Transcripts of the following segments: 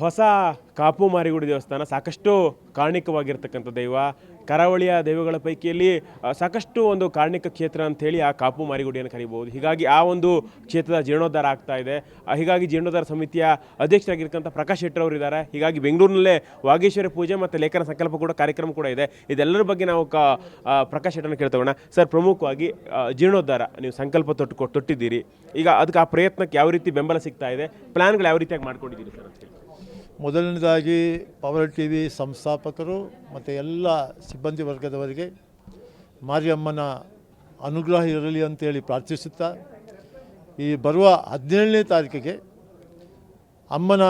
ಹೊಸ ಕಾಪು ಮಾರಿಗುಡಿ ದೇವಸ್ಥಾನ ಸಾಕಷ್ಟು ಕಾರಣಿಕವಾಗಿರ್ತಕ್ಕಂಥ ದೈವ. ಕರಾವಳಿಯ ದೈವಗಳ ಪೈಕಿಯಲ್ಲಿ ಸಾಕಷ್ಟು ಒಂದು ಕಾರಣಿಕ ಕ್ಷೇತ್ರ ಅಂಥೇಳಿ ಆ ಕಾಪು ಮಾರಿಗುಡಿಯನ್ನು ಕರೀಬೋದು. ಹೀಗಾಗಿ ಆ ಒಂದು ಕ್ಷೇತ್ರದ ಜೀರ್ಣೋದ್ಧಾರ ಆಗ್ತಾ ಇದೆ. ಹೀಗಾಗಿ ಜೀರ್ಣೋದ್ಧಾರ ಸಮಿತಿಯ ಅಧ್ಯಕ್ಷರಾಗಿರ್ತಕ್ಕಂಥ ಪ್ರಕಾಶ್ ಶೆಟ್ಟರ್ ಅವರು ಇದ್ದಾರೆ. ಹೀಗಾಗಿ ಬೆಂಗಳೂರಿನಲ್ಲೇ ವಾಗೀಶ್ವರಿ ಪೂಜೆ ಮತ್ತು ಲೇಖನ ಸಂಕಲ್ಪ ಕೂಡ ಕಾರ್ಯಕ್ರಮ ಕೂಡ ಇದೆ. ಇದೆಲ್ಲರ ಬಗ್ಗೆ ನಾವು ಪ್ರಕಾಶ್ ಶೆಟ್ಟರ್ನ ಕೇಳ್ತಗೋಣ. ಸರ್, ಪ್ರಮುಖವಾಗಿ ಜೀರ್ಣೋದ್ಧಾರ ನೀವು ಸಂಕಲ್ಪ ತೊಟ್ಟಿದ್ದೀರಿ. ಈಗ ಅದಕ್ಕೆ ಆ ಪ್ರಯತ್ನಕ್ಕೆ ಯಾವ ರೀತಿ ಬೆಂಬಲ ಸಿಗ್ತಾ ಇದೆ, ಪ್ಲಾನ್ಗಳು ಯಾವ ರೀತಿಯಾಗಿ ಮಾಡ್ಕೊಂಡಿದ್ದೀರಿ ಸರ್ ಅಂತ ಹೇಳಿ? ಮೊದಲನೇದಾಗಿ ಪವರ್ ಟಿವಿ ಸಂಸ್ಥಾಪಕರು ಮತ್ತು ಎಲ್ಲ ಸಿಬ್ಬಂದಿ ವರ್ಗದವರಿಗೆ ಮಾರಿಯಮ್ಮನ ಅನುಗ್ರಹ ಇರಲಿ ಅಂತೇಳಿ ಪ್ರಾರ್ಥಿಸುತ್ತಾ, ಈ ಬರುವ 17ನೇ ತಾರೀಕಿಗೆ ಅಮ್ಮನ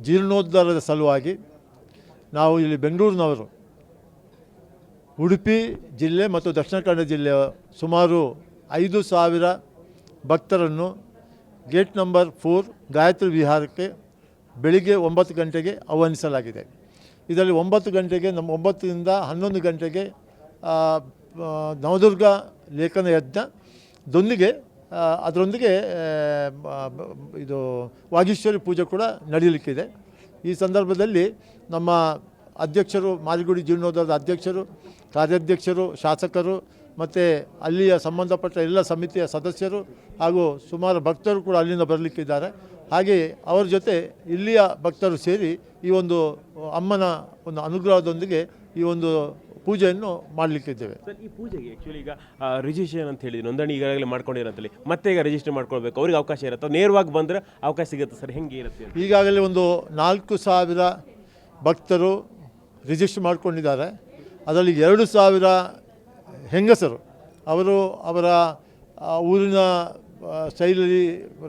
ಜೀರ್ಣೋದ್ಧಾರದ ಸಲುವಾಗಿ ನಾವು ಇಲ್ಲಿ ಬೆಂಗಳೂರಿನವರು ಉಡುಪಿ ಜಿಲ್ಲೆ ಮತ್ತು ದಕ್ಷಿಣ ಕನ್ನಡ ಜಿಲ್ಲೆಯ ಸುಮಾರು 5,000 ಭಕ್ತರನ್ನು ಗೇಟ್ ನಂಬರ್ 4 ಗಾಯತ್ರಿ ವಿಹಾರಕ್ಕೆ ಬೆಳಿಗ್ಗೆ 9 ಗಂಟೆಗೆ ಆಹ್ವಾನಿಸಲಾಗಿದೆ. ಇದರಲ್ಲಿ 9 ಗಂಟೆಗೆ 9ರಿಂದ 11 ಗಂಟೆಗೆ ನವದುರ್ಗ ಲೇಖನ ಯಜ್ಞದೊಂದಿಗೆ ಅದರೊಂದಿಗೆ ಇದು ವಾಗೀಶ್ವರಿ ಪೂಜೆ ಕೂಡ ನಡೆಯಲಿಕ್ಕಿದೆ. ಈ ಸಂದರ್ಭದಲ್ಲಿ ನಮ್ಮ ಅಧ್ಯಕ್ಷರು, ಮಾರಿಗುಡಿ ಜೀರ್ಣೋದ್ಧಾರದ ಅಧ್ಯಕ್ಷರು, ಕಾರ್ಯಾಧ್ಯಕ್ಷರು, ಶಾಸಕರು ಮತ್ತು ಅಲ್ಲಿಯ ಸಂಬಂಧಪಟ್ಟ ಎಲ್ಲ ಸಮಿತಿಯ ಸದಸ್ಯರು ಹಾಗೂ ಸುಮಾರು ಭಕ್ತರು ಕೂಡ ಅಲ್ಲಿಂದ ಬರಲಿಕ್ಕಿದ್ದಾರೆ. ಹಾಗೆ ಅವರ ಜೊತೆ ಇಲ್ಲಿಯ ಭಕ್ತರು ಸೇರಿ ಈ ಒಂದು ಅಮ್ಮನ ಒಂದು ಅನುಗ್ರಹದೊಂದಿಗೆ ಈ ಒಂದು ಪೂಜೆಯನ್ನು ಮಾಡಲಿಕ್ಕಿದ್ದೇವೆ. ಸರ್, ಈ ಪೂಜೆಗೆ ಆ್ಯಕ್ಚುಲಿ ಈಗ ರಿಜಿಸ್ಟ್ರೇಷನ್ ಅಂತ ಹೇಳಿ ನೋಂದಣಿ ಈಗಾಗಲೇ ಮಾಡ್ಕೊಂಡಿರೋಂತಲ್ಲಿ ಮತ್ತೆ ಈಗ ರಿಜಿಸ್ಟರ್ ಮಾಡ್ಕೊಳ್ಬೇಕು, ಅವ್ರಿಗೆ ಅವಕಾಶ ಇರುತ್ತೆ, ನೇರವಾಗಿ ಬಂದರೆ ಅವಕಾಶ ಸಿಗುತ್ತೆ ಸರ್, ಹೆಂಗೆ ಇರುತ್ತೆ? ಈಗಾಗಲೇ ಒಂದು 4,000 ಭಕ್ತರು ರಿಜಿಸ್ಟರ್ ಮಾಡ್ಕೊಂಡಿದ್ದಾರೆ. ಅದರಲ್ಲಿ 2,000 ಹೆಂಗಸರು ಅವರು ಅವರ ಊರಿನ ಶೈಲಿ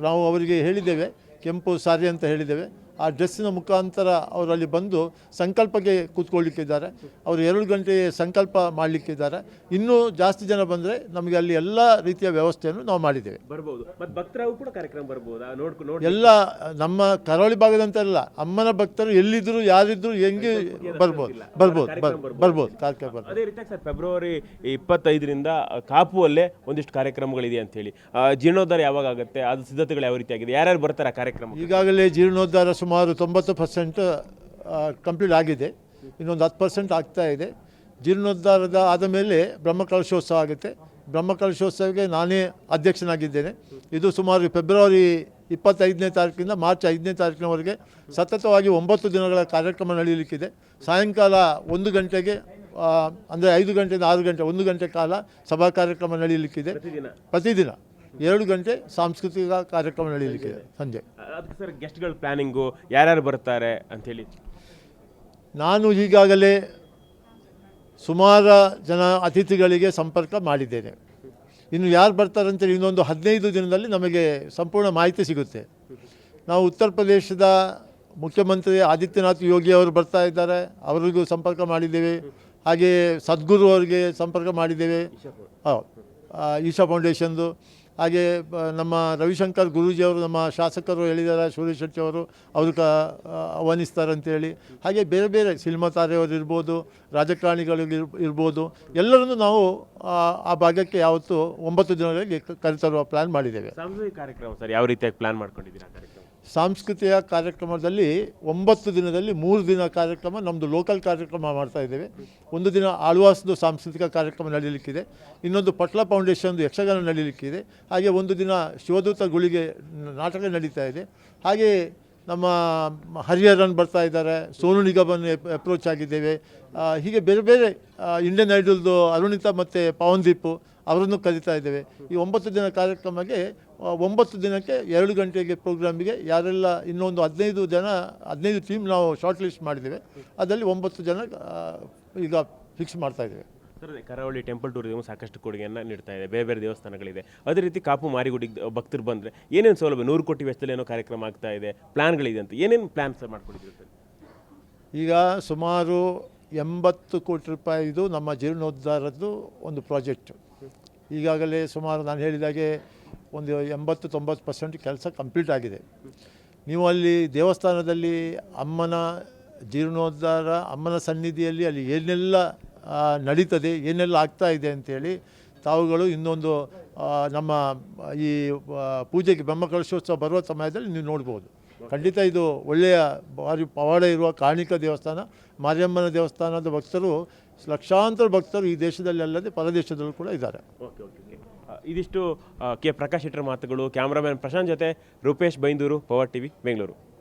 ನಾವು ಅವರಿಗೆ ಹೇಳಿದ್ದೇವೆ, ಕೆಂಪು ಸಾರಿ ಅಂತ ಹೇಳಿದ್ದೇವೆ. ಆ ಡ್ರೆಸ್ಸಿನ ಮುಖಾಂತರ ಅವರಲ್ಲಿ ಬಂದು ಸಂಕಲ್ಪಕ್ಕೆ ಕೂತ್ಕೊಳ್ಳಿಕ್ಕಿದ್ದಾರೆ. ಅವರು 2 ಗಂಟೆ ಸಂಕಲ್ಪ ಮಾಡಲಿಕ್ಕಿದ್ದಾರೆ. ಇನ್ನೂ ಜಾಸ್ತಿ ಜನ ಬಂದರೆ ನಮಗೆ ಅಲ್ಲಿ ಎಲ್ಲ ರೀತಿಯ ವ್ಯವಸ್ಥೆಯನ್ನು ನಾವು ಮಾಡಿದ್ದೇವೆ. ಬರ್ಬೋದು, ಮತ್ತು ಭಕ್ತರಾಗೂ ಕೂಡ ಕಾರ್ಯಕ್ರಮ ಬರ್ಬೋದು. ಎಲ್ಲ ನಮ್ಮ ಕರಾವಳಿ ಭಾಗದಂತೆಲ್ಲ ಅಮ್ಮನ ಭಕ್ತರು ಎಲ್ಲಿದ್ದರೂ ಯಾರಿದ್ದರೂ ಹೆಂಗೆ ಬರ್ಬೋದು ಕಾರ್ಯಕ್ರಮ. ಅದೇ ರೀತಿ ಸರ್, ಫೆಬ್ರವರಿ 25ರಿಂದ ಕಾಪುವಲ್ಲೇ ಒಂದಿಷ್ಟು ಕಾರ್ಯಕ್ರಮಗಳಿದೆ ಅಂಥೇಳಿ, ಜೀರ್ಣೋದ್ಧಾರ ಯಾವಾಗ ಆಗುತ್ತೆ, ಅದು ಸಿದ್ಧತೆಗಳು ಯಾವ ರೀತಿಯಾಗಿದೆ, ಯಾರ್ಯಾರು ಬರ್ತಾರೆ ಆ ಕಾರ್ಯಕ್ರಮ? ಈಗಾಗಲೇ ಜೀರ್ಣೋದ್ಧಾರ ಸುಮಾರು 90% ಕಂಪ್ಲೀಟ್ ಆಗಿದೆ. ಇನ್ನೊಂದು 10% ಆಗ್ತಾ ಇದೆ. ಜೀರ್ಣೋದ್ಧಾರದ ಆದ ಮೇಲೆ ಬ್ರಹ್ಮಕಲಶೋತ್ಸವ ಆಗುತ್ತೆ. ಬ್ರಹ್ಮಕಲಶೋತ್ಸವಕ್ಕೆ ನಾನೇ ಅಧ್ಯಕ್ಷನಾಗಿದ್ದೇನೆ. ಇದು ಸುಮಾರು ಫೆಬ್ರವರಿ 25ನೇ ತಾರೀಕಿಂದ ಮಾರ್ಚ್ 5ನೇ ತಾರೀಕಿನವರೆಗೆ ಸತತವಾಗಿ 9 ದಿನಗಳ ಕಾರ್ಯಕ್ರಮ ನಡೆಯಲಿಕ್ಕಿದೆ. ಸಾಯಂಕಾಲ 1 ಗಂಟೆಗೆ ಅಂದರೆ 5 ಗಂಟೆಯಿಂದ 6 ಗಂಟೆ 1 ಗಂಟೆ ಕಾಲ ಸಭಾ ಕಾರ್ಯಕ್ರಮ ನಡೆಯಲಿಕ್ಕಿದೆ. ಪ್ರತಿದಿನ 2 ಗಂಟೆ ಸಾಂಸ್ಕೃತಿಕ ಕಾರ್ಯಕ್ರಮ ನಡೆಯಲಿಕ್ಕಿದೆ ಸಂಜೆ. ಅದಕ್ಕೆ ಸರ್ ಗೆಸ್ಟ್ಗಳ ಪ್ಲ್ಯಾನಿಂಗು ಯಾರ್ಯಾರು ಬರ್ತಾರೆ ಅಂಥೇಳಿ? ನಾನು ಈಗಾಗಲೇ ಸುಮಾರು ಜನ ಅತಿಥಿಗಳಿಗೆ ಸಂಪರ್ಕ ಮಾಡಿದ್ದೇನೆ. ಇನ್ನು ಯಾರು ಬರ್ತಾರೆ ಅಂತೇಳಿ ಇನ್ನೊಂದು 15 ದಿನದಲ್ಲಿ ನಮಗೆ ಸಂಪೂರ್ಣ ಮಾಹಿತಿ ಸಿಗುತ್ತೆ. ನಾವು ಉತ್ತರ ಪ್ರದೇಶದ ಮುಖ್ಯಮಂತ್ರಿ ಆದಿತ್ಯನಾಥ್ ಯೋಗಿ ಅವರು ಬರ್ತಾ ಇದ್ದಾರೆ, ಅವರಿಗೂ ಸಂಪರ್ಕ ಮಾಡಿದ್ದೇವೆ. ಹಾಗೆ ಸದ್ಗುರು ಅವರಿಗೆ ಸಂಪರ್ಕ ಮಾಡಿದ್ದೇವೆ, ಈಶಾ ಫೌಂಡೇಶನ್ದು. ಹಾಗೆ ನಮ್ಮ ರವಿಶಂಕರ್ ಗುರೂಜಿಯವರು, ನಮ್ಮ ಶಾಸಕರು ಹೇಳಿದ್ದಾರೆ, ಸುರೇಶ್ ಶೆಟ್ಟಿ ಅವರು ಆಹ್ವಾನಿಸ್ತಾರೆ ಅಂತೇಳಿ. ಹಾಗೆ ಬೇರೆ ಬೇರೆ ಸಿನಿಮಾ ತಾರೆಯವರು ಇರ್ಬೋದು, ರಾಜಕಾರಣಿಗಳು ಇರ್ಬೋದು, ಎಲ್ಲರನ್ನೂ ನಾವು ಆ ಭಾಗಕ್ಕೆ ಯಾವತ್ತು 9 ದಿನಗಳಿಗೆ ಕರೆತರುವ ಪ್ಲ್ಯಾನ್ ಮಾಡಿದ್ದೇವೆ. ಸಾಂಸ್ಕೃತಿಕ ಕಾರ್ಯಕ್ರಮ ಸರ್ ಯಾವ ರೀತಿಯಾಗಿ ಪ್ಲ್ಯಾನ್ ಮಾಡ್ಕೊಂಡಿದ್ದೀರಾ? ಕಾರ್ಯಕ್ರಮ ಸಾಂಸ್ಕೃತಿಕ ಕಾರ್ಯಕ್ರಮದಲ್ಲಿ 9 ದಿನದಲ್ಲಿ 3 ದಿನ ಕಾರ್ಯಕ್ರಮ ನಮ್ಮದು ಲೋಕಲ್ ಕಾರ್ಯಕ್ರಮ ಮಾಡ್ತಾ ಇದ್ದೇವೆ. ಒಂದು ದಿನ ಆಳ್ವಾಸ್ದು ಸಾಂಸ್ಕೃತಿಕ ಕಾರ್ಯಕ್ರಮ ನಡೆಯಲಿಕ್ಕಿದೆ, ಇನ್ನೊಂದು ಪಟ್ಲ ಫೌಂಡೇಶನ್ದು ಯಕ್ಷಗಾನ ನಡೆಯಲಿಕ್ಕಿದೆ. ಹಾಗೆ ಒಂದು ದಿನ ಶಿವದೂತ ಗುಳಿಗೆ ನಾಟಕ ನಡೀತಾ ಇದೆ. ಹಾಗೆ ನಮ್ಮ ಹರಿಹರನ್ ಬರ್ತಾ ಇದ್ದಾರೆ, ಸೋನು ನಿಗಮನ್ನು ಅಪ್ರೋಚ್ ಆಗಿದ್ದೇವೆ. ಹೀಗೆ ಬೇರೆ ಬೇರೆ ಇಂಡಿಯನ್ ಐಡಲ್ದು ಅರುಣಿತಾ ಮತ್ತು ಪವನ್ದೀಪ್ ಅವರನ್ನು ಕರೀತಾ ಇದ್ದೇವೆ. ಈ 9 ದಿನ ಕಾರ್ಯಕ್ರಮಕ್ಕೆ 9 ದಿನಕ್ಕೆ 2 ಗಂಟೆಗೆ ಪ್ರೋಗ್ರಾಮಿಗೆ ಯಾರೆಲ್ಲ ಇನ್ನೊಂದು 15 ಟೀಮ್ ನಾವು ಶಾರ್ಟ್ ಲಿಸ್ಟ್ ಮಾಡಿದ್ದೇವೆ. ಅದರಲ್ಲಿ 9 ಜನ ಈಗ ಫಿಕ್ಸ್ ಮಾಡ್ತಾ ಇದ್ದೇವೆ. ಸರ್, ಕರಾವಳಿ ಟೆಂಪಲ್ ಟೂರಿಸಮ್ ಸಾಕಷ್ಟು ಕೊಡುಗೆಯನ್ನು ನೀಡ್ತಾ ಇದೆ, ಬೇರೆ ಬೇರೆ ದೇವಸ್ಥಾನಗಳಿದೆ. ಅದೇ ರೀತಿ ಕಾಪು ಮಾರಿಗುಡಿಗೆ ಭಕ್ತರು ಬಂದರೆ ಏನೇನು ಸೌಲಭ್ಯ, 100 ಕೋಟಿ ವೆಚ್ಚದಲ್ಲಿ ಏನೋ ಕಾರ್ಯಕ್ರಮ ಆಗ್ತಾ ಇದೆ, ಪ್ಲ್ಯಾನ್ಗಳಿದೆ ಅಂತ ಏನೇನು ಪ್ಲ್ಯಾನ್ಸ್ ಮಾಡ್ಕೊಂಡಿದ್ದೀವಿ ಸರ್? ಈಗ ಸುಮಾರು 80 ಕೋಟಿ ರೂಪಾಯಿದು ನಮ್ಮ ಜೀರ್ಣೋದ್ಧಾರದ್ದು ಒಂದು ಪ್ರಾಜೆಕ್ಟು. ಈಗಾಗಲೇ ಸುಮಾರು ನಾನು ಹೇಳಿದಾಗೆ ಒಂದು 80-90% ಕೆಲಸ ಕಂಪ್ಲೀಟ್ ಆಗಿದೆ. ನೀವು ಅಲ್ಲಿ ದೇವಸ್ಥಾನದಲ್ಲಿ ಅಮ್ಮನ ಜೀರ್ಣೋದ್ಧಾರ, ಅಮ್ಮನ ಸನ್ನಿಧಿಯಲ್ಲಿ ಅಲ್ಲಿ ಏನೆಲ್ಲ ನಡೀತದೆ, ಏನೆಲ್ಲ ಆಗ್ತಾ ಇದೆ ಅಂಥೇಳಿ ತಾವುಗಳು ಇನ್ನೊಂದು ನಮ್ಮ ಈ ಪೂಜೆಗೆ ಬ್ರಹ್ಮಕಲಶೋತ್ಸವ ಬರುವ ಸಮಯದಲ್ಲಿ ನೀವು ನೋಡ್ಬೋದು. ಖಂಡಿತ ಇದು ಒಳ್ಳೆಯ ಭಾರಿ ಪವಾಡ ಇರುವ ಕಾರಣಿಕ ದೇವಸ್ಥಾನ. ಮಾರಿಯಮ್ಮನ ದೇವಸ್ಥಾನದ ಭಕ್ತರು ಲಕ್ಷಾಂತರ ಭಕ್ತರು ಈ ದೇಶದಲ್ಲಿ ಅಲ್ಲದೆ ಪರದೇಶದಲ್ಲೂ ಕೂಡ ಇದ್ದಾರೆ. ಓಕೆ ಓಕೆ ಓಕೆ ಇದಿಷ್ಟು ಕೆ ಪ್ರಕಾಶ್ ಶೆಟ್ಟರ್ ಮಾತುಗಳು. ಕ್ಯಾಮ್ರಾಮನ್ ಪ್ರಶಾಂತ್ ಜೊತೆ ರೂಪೇಶ್ ಬೈಂದೂರು, ಪವರ್ ಟಿವಿ, ಬೆಂಗಳೂರು.